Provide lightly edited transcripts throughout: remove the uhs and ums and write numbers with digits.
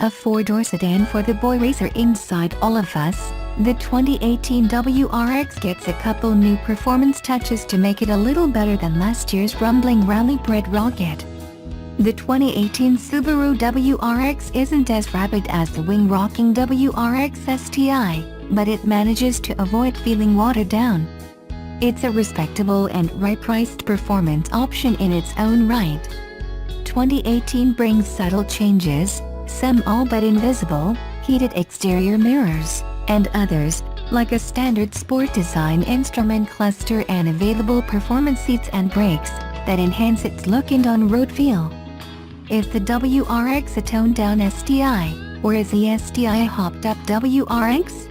A four-door sedan for the boy racer inside all of us, the 2018 WRX gets a couple new performance touches to make it a little better than last year's rumbling rally-bred rocket. The 2018 Subaru WRX isn't as rapid as the wing-rocking WRX STI, but it manages to avoid feeling watered down. It's a respectable and right-priced performance option in its own right. 2018 brings subtle changes, some all but invisible, heated exterior mirrors, and others, like a standard sport design instrument cluster and available performance seats and brakes, that enhance its look and on-road feel. Is the WRX a toned-down STI, or is the STI a hopped-up WRX?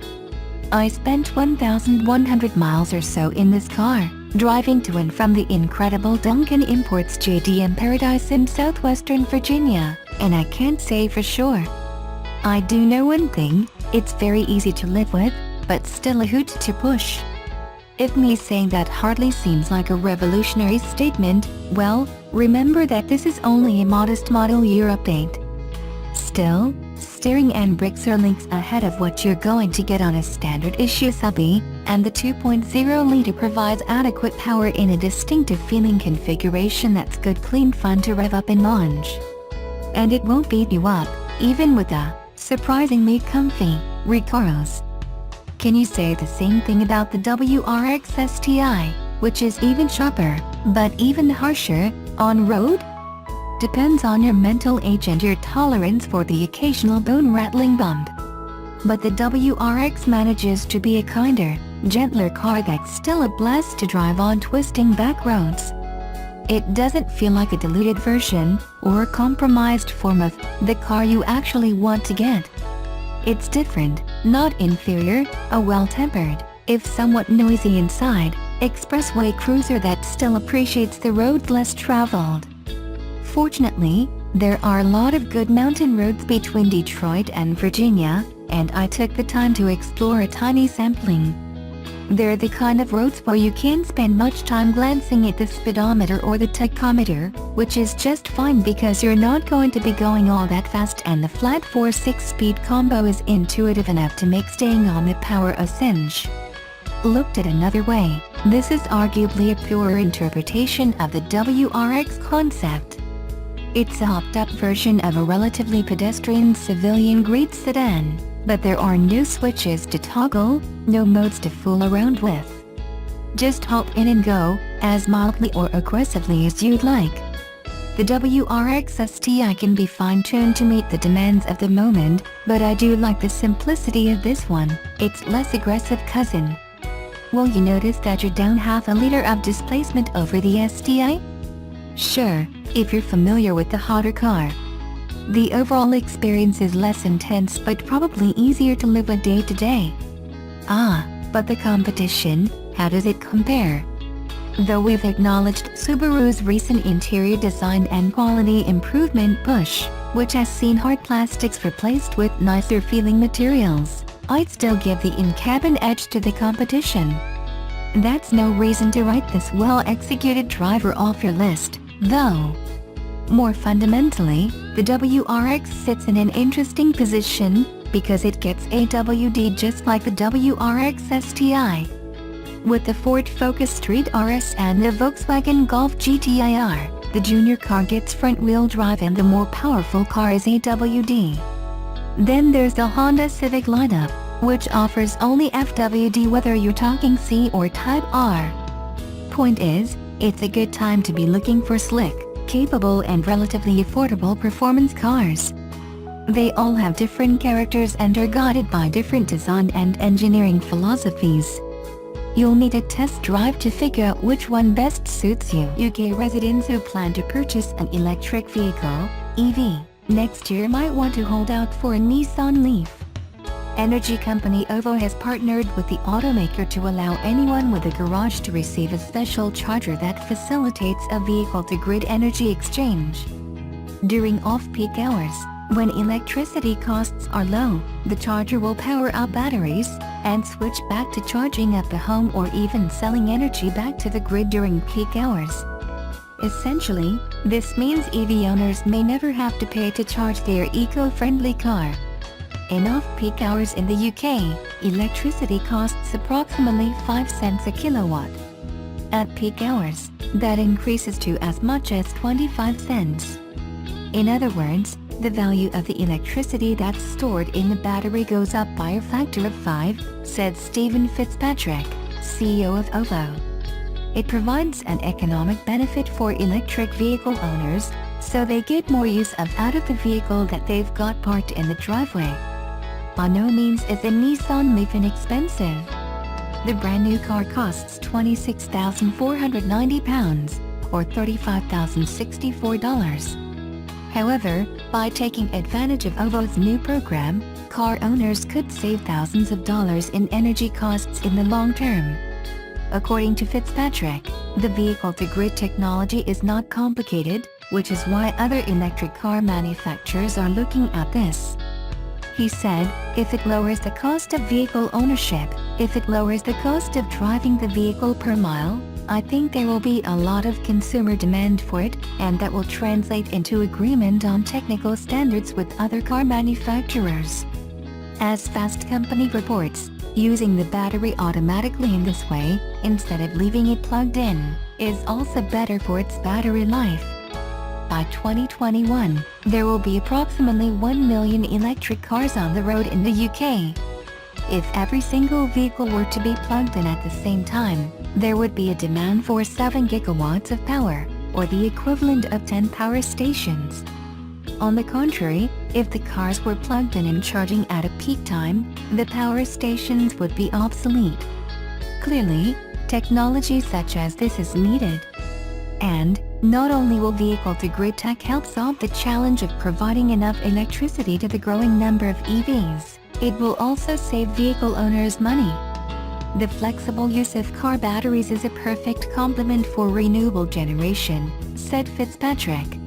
I spent 1,100 miles or so in this car, driving to and from the incredible Duncan Imports JDM Paradise in southwestern Virginia, and I can't say for sure. I do know one thing, it's very easy to live with, but still a hoot to push. If me saying that hardly seems like a revolutionary statement, well, remember that this is only a modest model year update. Still, steering and brakes are links ahead of what you're going to get on a standard issue subby, and the 2.0-liter provides adequate power in a distinctive feeling configuration that's good clean fun to rev up and launch. And it won't beat you up, even with the surprisingly comfy Recaros. Can you say the same thing about the WRX STI, which is even sharper, but even harsher, on-road? Depends on your mental age and your tolerance for the occasional bone-rattling bump. But the WRX manages to be a kinder, gentler car that's still a blast to drive on twisting back roads. It doesn't feel like a diluted version, or a compromised form of the car you actually want to get. It's different, not inferior, a well-tempered, if somewhat noisy inside, expressway cruiser that still appreciates the roads less traveled. Fortunately, there are a lot of good mountain roads between Detroit and Virginia, and I took the time to explore a tiny sampling. They're the kind of roads where you can't spend much time glancing at the speedometer or the tachometer, which is just fine because you're not going to be going all that fast and the flat 4-6-speed combo is intuitive enough to make staying on the power a cinch. Looked at another way, this is arguably a purer interpretation of the WRX concept. It's a hopped-up version of a relatively pedestrian civilian-grade sedan, but there are no switches to toggle, no modes to fool around with. Just hop in and go, as mildly or aggressively as you'd like. The WRX STI can be fine-tuned to meet the demands of the moment, but I do like the simplicity of this one, its less aggressive cousin. Will you notice that you're down half a liter of displacement over the STI? Sure, if you're familiar with the hotter car. The overall experience is less intense but probably easier to live with day to day. But the competition, how does it compare? Though we've acknowledged Subaru's recent interior design and quality improvement push, which has seen hard plastics replaced with nicer feeling materials, I'd still give the in-cabin edge to the competition. That's no reason to write this well-executed driver off your list, though. More fundamentally, the WRX sits in an interesting position, because it gets AWD just like the WRX STI. With the Ford Focus Street RS and the Volkswagen Golf GTIR, the junior car gets front-wheel drive and the more powerful car is AWD. Then there's the Honda Civic lineup, which offers only FWD whether you're talking C or Type R. Point is, it's a good time to be looking for slick, capable and relatively affordable performance cars. They all have different characters and are guided by different design and engineering philosophies. You'll need a test drive to figure out which one best suits you. UK residents who plan to purchase an electric vehicle, EV, next year might want to hold out for a Nissan Leaf. Energy company OVO has partnered with the automaker to allow anyone with a garage to receive a special charger that facilitates a vehicle-to-grid energy exchange. During off-peak hours, when electricity costs are low, the charger will power up batteries, and switch back to charging at the home or even selling energy back to the grid during peak hours. Essentially, this means EV owners may never have to pay to charge their eco-friendly car. In off-peak hours in the UK, electricity costs approximately 5 cents a kilowatt. At peak hours, that increases to as much as 25 cents. In other words, the value of the electricity that's stored in the battery goes up by a factor of 5, said Stephen Fitzpatrick, CEO of OVO. It provides an economic benefit for electric vehicle owners, so they get more use out of the vehicle that they've got parked in the driveway. By no means is a Nissan Leaf inexpensive. The brand new car costs £26,490, or $35,064. However, by taking advantage of OVO's new program, car owners could save thousands of dollars in energy costs in the long term. According to Fitzpatrick, the vehicle-to-grid technology is not complicated, which is why other electric car manufacturers are looking at this. He said, if it lowers the cost of vehicle ownership, if it lowers the cost of driving the vehicle per mile, I think there will be a lot of consumer demand for it, and that will translate into agreement on technical standards with other car manufacturers. As Fast Company reports, using the battery automatically in this way, instead of leaving it plugged in, is also better for its battery life. By 2021, there will be approximately 1 million electric cars on the road in the UK. If every single vehicle were to be plugged in at the same time, there would be a demand for 7 gigawatts of power, or the equivalent of 10 power stations. On the contrary, if the cars were plugged in and charging at a peak time, the power stations would be obsolete. Clearly, technology such as this is needed. And, not only will vehicle-to-grid tech help solve the challenge of providing enough electricity to the growing number of EVs, it will also save vehicle owners money. The flexible use of car batteries is a perfect complement for renewable generation, said Fitzpatrick.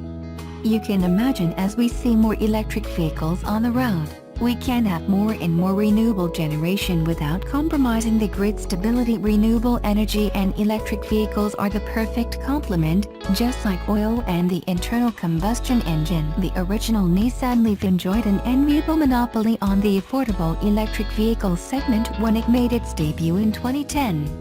You can imagine, as we see more electric vehicles on the road, we can have more and more renewable generation without compromising the grid stability. Renewable energy and electric vehicles are the perfect complement, just like oil and the internal combustion engine. The original Nissan Leaf enjoyed an enviable monopoly on the affordable electric vehicle segment when it made its debut in 2010.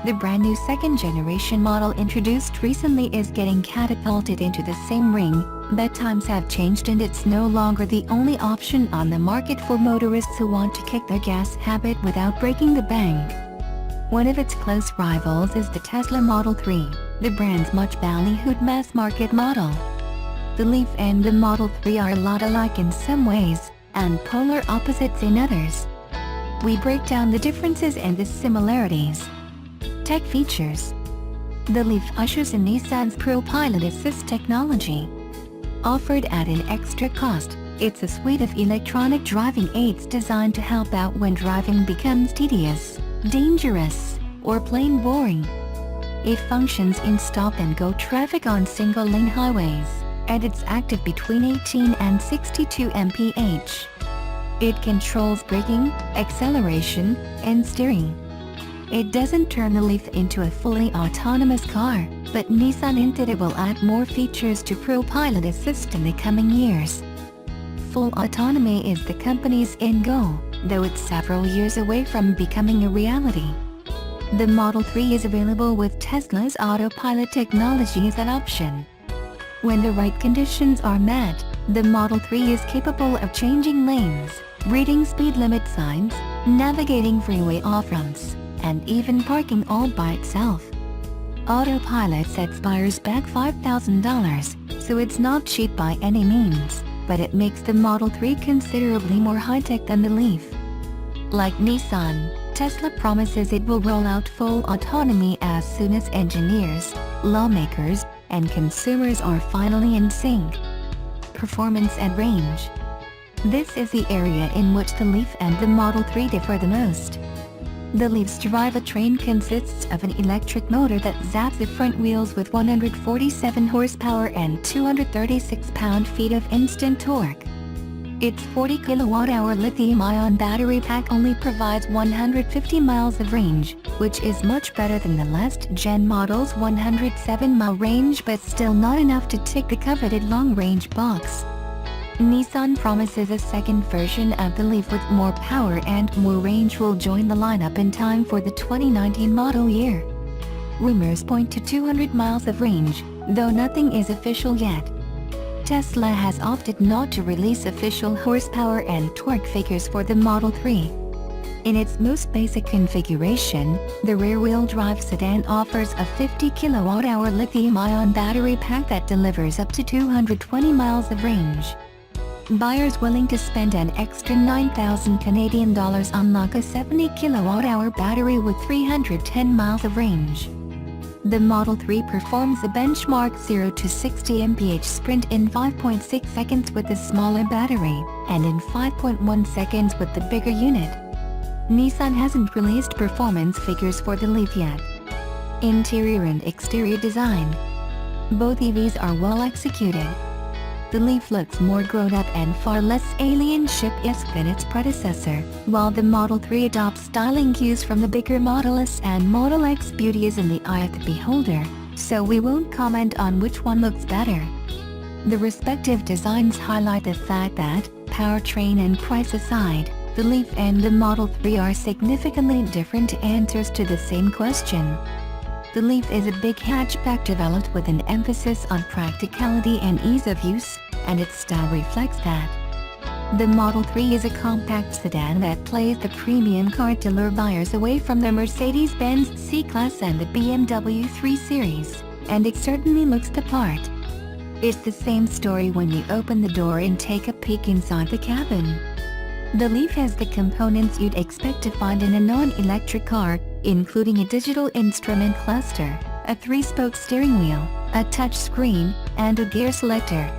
The brand new second-generation model introduced recently is getting catapulted into the same ring, but times have changed and it's no longer the only option on the market for motorists who want to kick their gas habit without breaking the bank. One of its close rivals is the Tesla Model 3, the brand's much ballyhooed mass-market model. The Leaf and the Model 3 are a lot alike in some ways, and polar opposites in others. We break down the differences and the similarities. Tech features. The Leaf ushers in Nissan's ProPilot Assist technology. Offered at an extra cost, it's a suite of electronic driving aids designed to help out when driving becomes tedious, dangerous, or plain boring. It functions in stop-and-go traffic on single-lane highways, and it's active between 18 and 62 mph. It controls braking, acceleration, and steering. It doesn't turn the Leaf into a fully autonomous car, but Nissan hinted it will add more features to ProPilot Assist in the coming years. Full autonomy is the company's end goal, though it's several years away from becoming a reality. The Model 3 is available with Tesla's autopilot technology as an option. When the right conditions are met, the Model 3 is capable of changing lanes, reading speed limit signs, navigating freeway off-ramps, and even parking all by itself. Autopilot sets buyers back $5,000, so it's not cheap by any means, but it makes the Model 3 considerably more high-tech than the Leaf. Like Nissan, Tesla promises it will roll out full autonomy as soon as engineers, lawmakers, and consumers are finally in sync. Performance and range. This is the area in which the Leaf and the Model 3 differ the most. The Leaf's Drivetrain consists of an electric motor that zaps the front wheels with 147 horsepower and 236 pound-feet of instant torque. Its 40 kWh lithium-ion battery pack only provides 150 miles of range, which is much better than the last-gen model's 107-mile range, but still not enough to tick the coveted long-range box. Nissan promises a second version of the Leaf with more power and more range will join the lineup in time for the 2019 model year. Rumors point to 200 miles of range, though nothing is official yet. Tesla has opted not to release official horsepower and torque figures for the Model 3. In its most basic configuration, the rear-wheel drive sedan offers a 50 kWh lithium-ion battery pack that delivers up to 220 miles of range. Buyers willing to spend an extra $9,000 Canadian unlock a 70 kWh battery with 310 miles of range. The Model 3 performs a benchmark 0 to 60 mph sprint in 5.6 seconds with the smaller battery, and in 5.1 seconds with the bigger unit. Nissan hasn't released performance figures for the Leaf yet. Interior and exterior design. Both EVs are well executed. The Leaf looks more grown-up and far less alien ship-esque than its predecessor, while the Model 3 adopts styling cues from the bigger Model S and Model X. Beauty is in the eye of the beholder, so we won't comment on which one looks better. The respective designs highlight the fact that, powertrain and price aside, the Leaf and the Model 3 are significantly different answers to the same question. The Leaf is a big hatchback developed with an emphasis on practicality and ease of use, and its style reflects that. The Model 3 is a compact sedan that plays the premium car to lure buyers away from the Mercedes-Benz C-Class and the BMW 3 Series, and it certainly looks the part. It's the same story when you open the door and take a peek inside the cabin. The Leaf has the components you'd expect to find in a non-electric car, including a digital instrument cluster, a 3-spoke steering wheel, a touch screen, and a gear selector.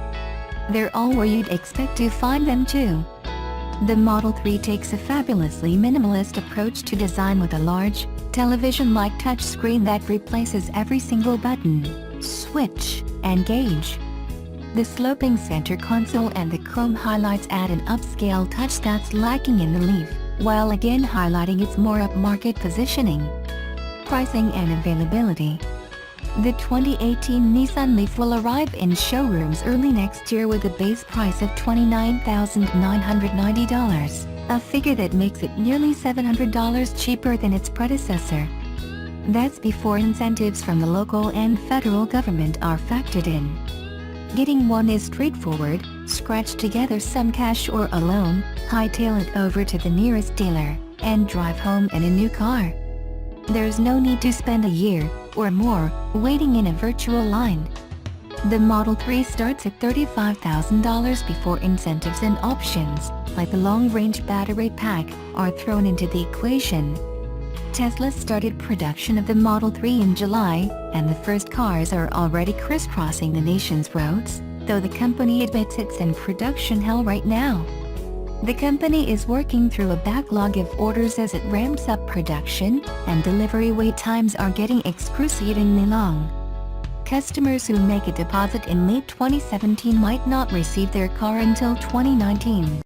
They're all where you'd expect to find them too. The Model 3 takes a fabulously minimalist approach to design with a large, television-like touchscreen that replaces every single button, switch, and gauge. The sloping center console and the chrome highlights add an upscale touch that's lacking in the Leaf, while again highlighting its more upmarket positioning. Pricing and availability. The 2018 Nissan Leaf will arrive in showrooms early next year with a base price of $29,990, a figure that makes it nearly $700 cheaper than its predecessor. That's before incentives from the local and federal government are factored in. Getting one is straightforward: scratch together some cash or a loan, hightail it over to the nearest dealer, and drive home in a new car. There's no need to spend a year, or more, waiting in a virtual line. The Model 3 starts at $35,000 before incentives and options, like the long-range battery pack, are thrown into the equation. Tesla started production of the Model 3 in July, and the first cars are already crisscrossing the nation's roads, though the company admits it's in production hell right now. The company is working through a backlog of orders as it ramps up production, and delivery wait times are getting excruciatingly long. Customers who make a deposit in late 2017 might not receive their car until 2019.